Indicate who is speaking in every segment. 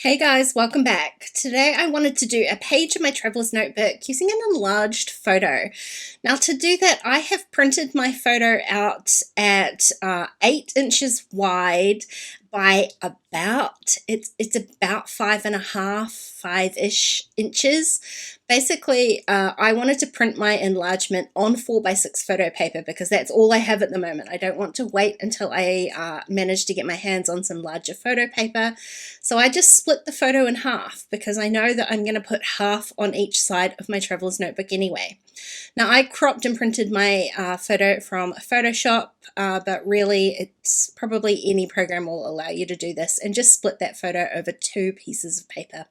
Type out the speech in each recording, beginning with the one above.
Speaker 1: Hey guys, welcome back. Today I wanted to do a page of my traveler's notebook using an enlarged photo. Now to do that, I have printed my photo out at 8 inches wide by it's about 5.5, 5-ish inches. Basically, I wanted to print my enlargement on 4x6 photo paper because that's all I have at the moment. I don't want to wait until I manage to get my hands on some larger photo paper. So I just split the photo in half because I know that I'm going to put half on each side of my traveler's notebook anyway. Now I cropped and printed my photo from Photoshop, but really it's probably any program will allow you to do this, and just split that photo over 2 pieces of paper.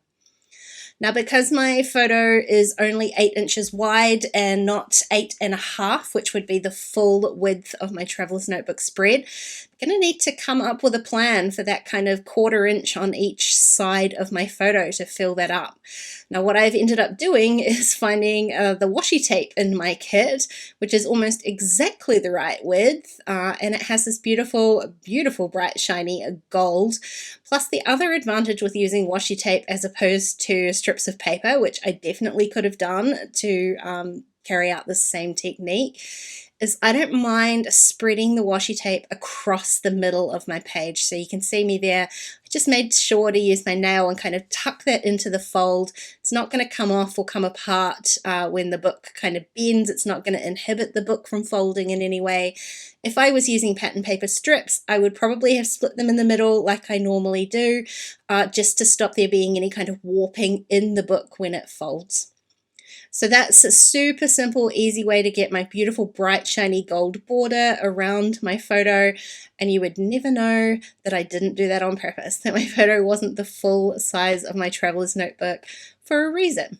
Speaker 1: Now, because my photo is only 8 inches wide and not 8.5, which would be the full width of my traveler's notebook spread, I'm going to need to come up with a plan for that kind of 1/4 inch on each side of my photo to fill that up. Now, what I've ended up doing is finding the washi tape in my kit, which is almost exactly the right width, and it has this beautiful, beautiful bright shiny gold. Plus, the other advantage with using washi tape as opposed to strips of paper, which I definitely could have done to carry out the same technique, is I don't mind spreading the washi tape across the middle of my page. So you can see me there. I just made sure to use my nail and kind of tuck that into the fold. It's not going to come off or come apart when the book kind of bends. It's not going to inhibit the book from folding in any way. If I was using pattern paper strips, I would probably have split them in the middle like I normally do, just to stop there being any kind of warping in the book when it folds. So that's a super simple, easy way to get my beautiful, bright, shiny gold border around my photo, and you would never know that I didn't do that on purpose, that my photo wasn't the full size of my traveler's notebook for a reason.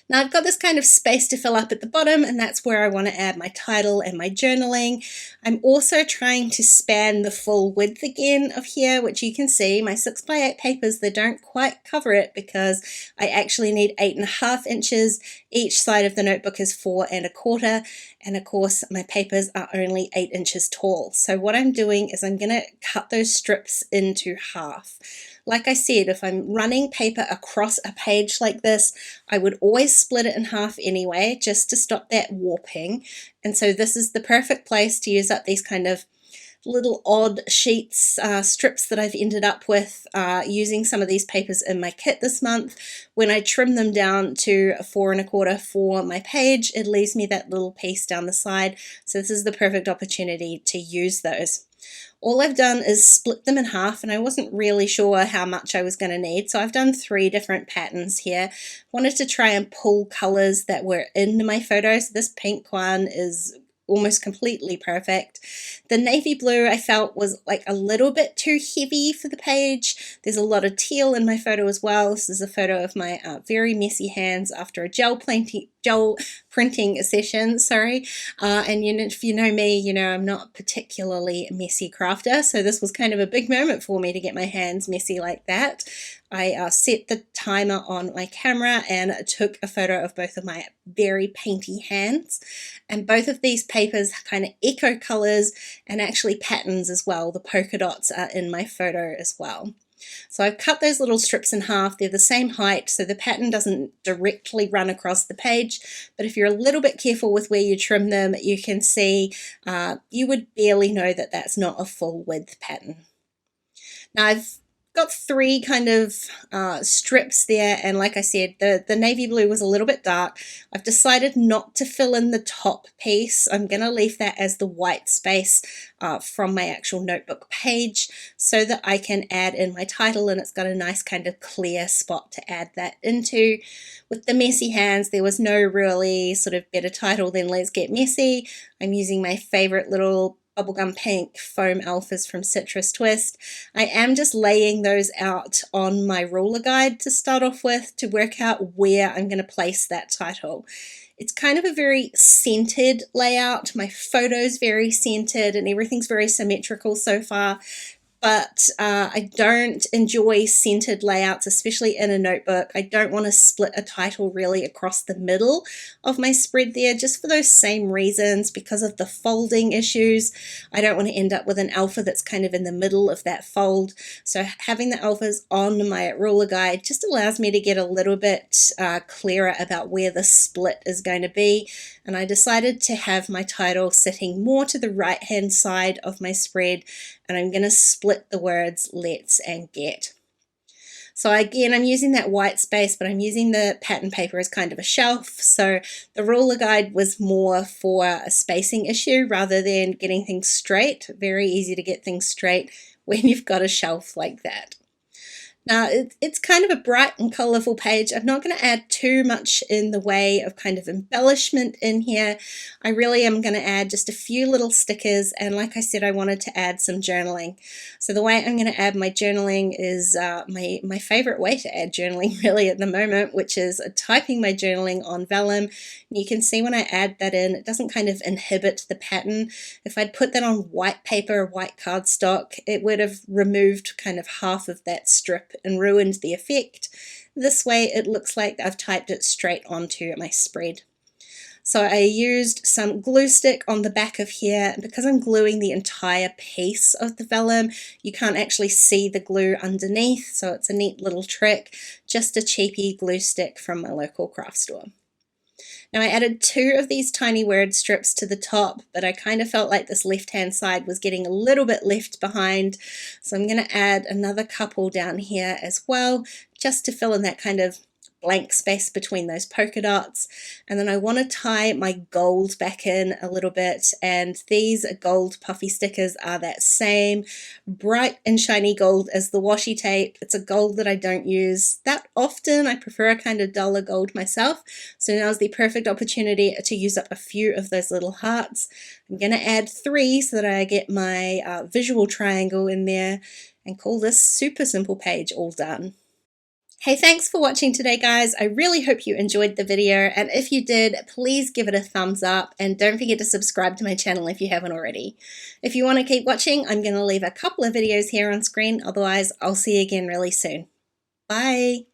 Speaker 1: Now I've got this kind of space to fill up at the bottom, and that's where I want to add my title and my journaling. I'm also trying to span the full width again of here, which you can see my 6x8 papers, they don't quite cover it because I actually need 8.5 inches. Each side of the notebook is 4.25, and of course my papers are only 8 inches tall. So what I'm doing is I'm going to cut those strips into half. Like I said, if I'm running paper across a page like this, I would always split it in half anyway, just to stop that warping. And so this is the perfect place to use up these kind of little odd sheets, strips that I've ended up with using some of these papers in my kit this month. When I trim them down to 4.25 for my page, it leaves me that little piece down the side. So this is the perfect opportunity to use those. All I've done is split them in half, and I wasn't really sure how much I was going to need, so I've done 3 different patterns here. Wanted to try and pull colors that were in my photos. This pink one is almost completely perfect. The navy blue I felt was like a little bit too heavy for the page. There's a lot of teal in my photo as well. This is a photo of my very messy hands after a gel printing session, and if you know me, you know I'm not particularly messy crafter, so this was kind of a big moment for me to get my hands messy like that. I set the timer on my camera and took a photo of both of my very painty hands, and both of these papers kind of echo colors and actually patterns as well. The polka dots are in my photo as well. So I've cut those little strips in half. They're the same height, so the pattern doesn't directly run across the page, but if you're a little bit careful with where you trim them, you can see you would barely know that that's not a full width pattern. Now I've got 3 kind of strips there, and like I said, the navy blue was a little bit dark. I've decided not to fill in the top piece. I'm going to leave that as the white space from my actual notebook page so that I can add in my title, and it's got a nice kind of clear spot to add that into. With the messy hands, there was no really sort of better title than Let's Get Messy. I'm using my favorite little bubblegum pink foam alphas from Citrus Twist. I am just laying those out on my ruler guide to start off with to work out where I'm going to place that title. It's kind of a very centered layout. My photo's very centered and everything's very symmetrical so far, but I don't enjoy centered layouts, especially in a notebook. I don't want to split a title really across the middle of my spread there, just for those same reasons, because of the folding issues. I don't want to end up with an alpha that's kind of in the middle of that fold. So having the alphas on my ruler guide just allows me to get a little bit clearer about where the split is going to be. And I decided to have my title sitting more to the right hand side of my spread, and I'm going to split the words let's and get. So again, I'm using that white space, but I'm using the pattern paper as kind of a shelf. So the ruler guide was more for a spacing issue rather than getting things straight. Very easy to get things straight when you've got a shelf like that. Now, it's kind of a bright and colorful page. I'm not going to add too much in the way of kind of embellishment in here. I really am going to add just a few little stickers, and like I said, I wanted to add some journaling. So the way I'm going to add my journaling is my favorite way to add journaling really at the moment, which is typing my journaling on vellum. You can see when I add that in, it doesn't kind of inhibit the pattern. If I'd put that on white paper, white cardstock, it would have removed kind of half of that strip and ruined the effect. This way it looks like I've typed it straight onto my spread. So I used some glue stick on the back of here, and because I'm gluing the entire piece of the vellum, you can't actually see the glue underneath, so it's a neat little trick, just a cheapy glue stick from my local craft store. Now I added 2 of these tiny word strips to the top, but I kind of felt like this left-hand side was getting a little bit left behind. So I'm going to add another couple down here as well, just to fill in that kind of blank space between those polka dots. And then I want to tie my gold back in a little bit, and these gold puffy stickers are that same bright and shiny gold as the washi tape. It's a gold that I don't use that often. I prefer a kind of duller gold myself, so now's the perfect opportunity to use up a few of those little hearts. I'm going to add 3 so that I get my visual triangle in there, and call this super simple page all done. Hey, thanks for watching today, guys. I really hope you enjoyed the video, and if you did, please give it a thumbs up, and don't forget to subscribe to my channel if you haven't already. If you want to keep watching, I'm going to leave a couple of videos here on screen. Otherwise, I'll see you again really soon. Bye!